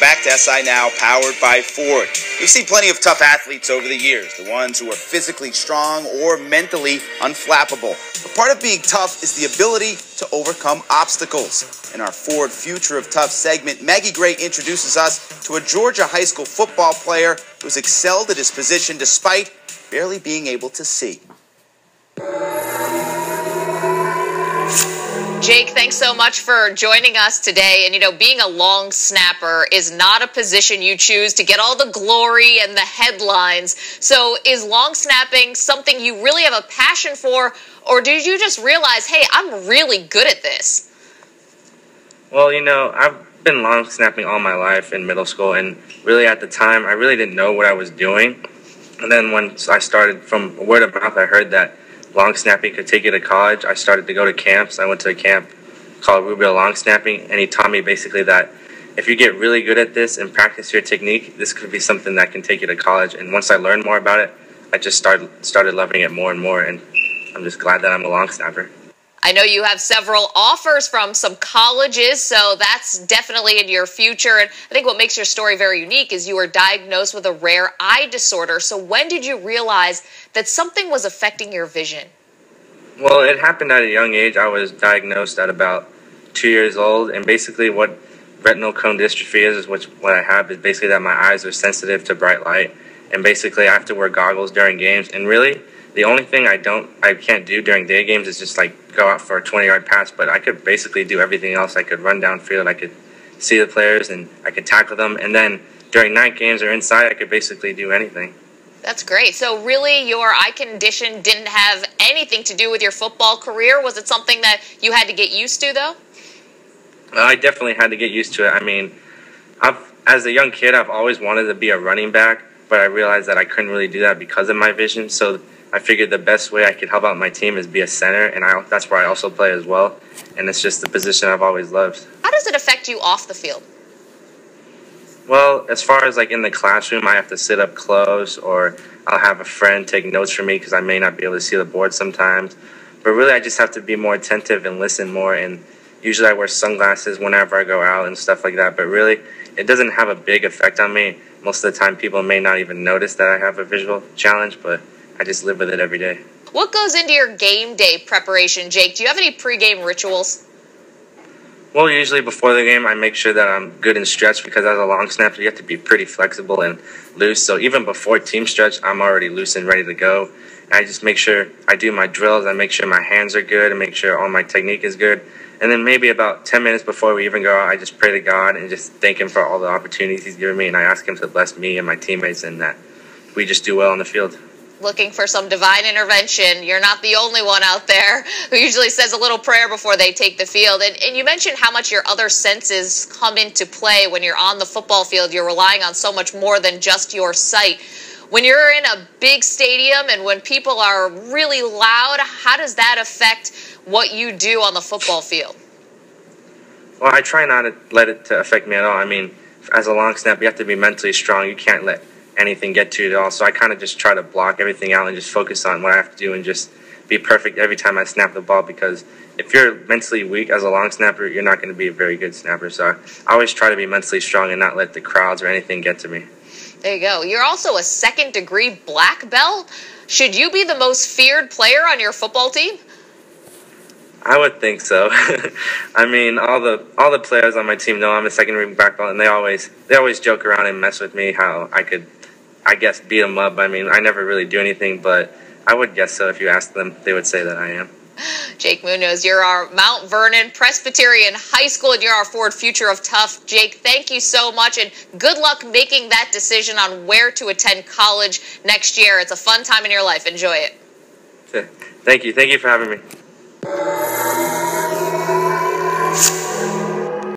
back to SI Now, powered by Ford. We've seen plenty of tough athletes over the years, the ones who are physically strong or mentally unflappable. But part of being tough is the ability to overcome obstacles. In our Ford Future of Tough segment, Maggie Gray introduces us to a Georgia high school football player who's excelled at his position despite barely being able to see. Jake, thanks so much for joining us today. And, being a long snapper is not a position you choose to get all the glory and the headlines. So is long snapping something you really have a passion for, or did you just realize, hey, I'm really good at this? Well, I've been long snapping all my life in middle school, and really at the time, I really didn't know what I was doing. And then once I started, from word of mouth, I heard that long snapping could take you to college. I started to go to camps. I went to a camp called Rubio Long Snapping, and he taught me basically that if you get really good at this and practice your technique, this could be something that can take you to college. And once I learned more about it, I just started loving it more and more, and I'm just glad that I'm a long snapper. I know you have several offers from some colleges, so that's definitely in your future. And I think what makes your story very unique is you were diagnosed with a rare eye disorder. So when did you realize that something was affecting your vision? Well, it happened at a young age. I was diagnosed at about 2 years old, and basically what retinal cone dystrophy is what I have is basically that my eyes are sensitive to bright light, and basically I have to wear goggles during games. And really, the only thing I can't do during day games is just like go out for a 20-yard pass, but I could basically do everything else. I could run downfield, I could see the players, and I could tackle them. And then during night games or inside, I could basically do anything. That's great. So really your eye condition didn't have anything to do with your football career? Was it something that you had to get used to, though? I definitely had to get used to it. I mean, as a young kid, I've always wanted to be a running back, but I realized that I couldn't really do that because of my vision. So I figured the best way I could help out my team is be a center, and that's where I also play as well. And it's just the position I've always loved. How does it affect you off the field? Well, as far as like in the classroom, I have to sit up close, or I'll have a friend take notes for me because I may not be able to see the board sometimes. But really, I just have to be more attentive and listen more. And usually I wear sunglasses whenever I go out and stuff like that. But really, it doesn't have a big effect on me. Most of the time, people may not even notice that I have a visual challenge, but I just live with it every day. What goes into your game day preparation, Jake? Do you have any pregame rituals? Well, usually before the game, I make sure that I'm good and stretched, because as a long snapper, you have to be pretty flexible and loose. So even before team stretch, I'm already loose and ready to go. And I just make sure I do my drills. I make sure my hands are good and make sure all my technique is good. And then maybe about 10 minutes before we even go out, I just pray to God and just thank Him for all the opportunities He's given me. And I ask Him to bless me and my teammates, and that we just do well on the field. Looking for some divine intervention. You're not the only one out there who usually says a little prayer before they take the field. And you mentioned how much your other senses come into play when you're on the football field. You're relying on so much more than just your sight. When you're in a big stadium and when people are really loud, how does that affect what you do on the football field? Well, I try not to let it to affect me at all. I mean, as a long snap, you have to be mentally strong. You can't let anything get to you at all. So I kind of just try to block everything out and just focus on what I have to do and just be perfect every time I snap the ball, because if you're mentally weak as a long snapper, you're not going to be a very good snapper. So I always try to be mentally strong and not let the crowds or anything get to me. There you go. You're also a second-degree black belt. Should you be the most feared player on your football team? I would think so. I mean, all the players on my team know I'm a second-degree black belt, and they always joke around and mess with me how I could, I guess, beat them up. I mean, I never really do anything, but I would guess so. If you ask them, they would say that I am. Jake Munoz, you're our Mount Vernon Presbyterian High School, and you're our Ford Future of Tough. Jake, thank you so much, and good luck making that decision on where to attend college next year. It's a fun time in your life. Enjoy it. Thank you. Thank you for having me.